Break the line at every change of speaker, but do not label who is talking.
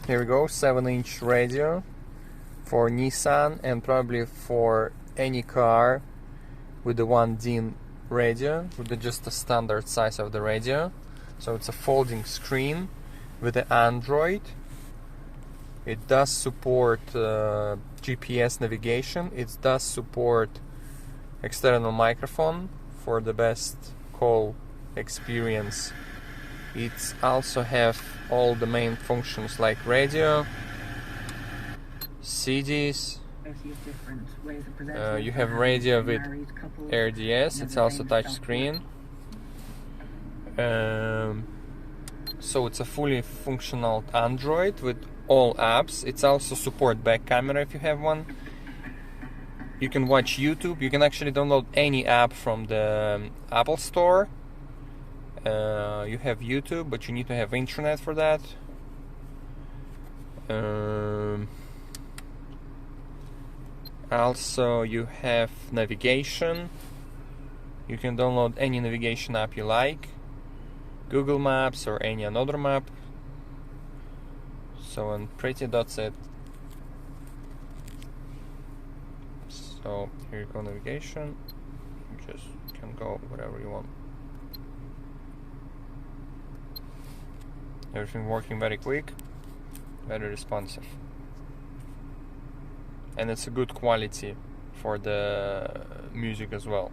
Here we go, 7-inch radio for Nissan and probably for any car with the 1 DIN radio, with just the standard size of the radio. So it's a folding screen with the Android. It does support GPS navigation. It does support external microphone for the best call experience. It also have all the main functions like radio, CDs. You have radio with RDS. It's also touch screen. So it's a fully functional Android with all apps. It's also support back camera if you have one. You can watch YouTube. You can actually download any app from the Apple Store. You have YouTube, but you need to have internet for that. Also, you have navigation. You can download any navigation app you like, Google Maps or any another map. So, and pretty that's it. So here you go, navigation. You just can go wherever you want. Everything working very quick, very responsive, and it's a good quality for the music as well.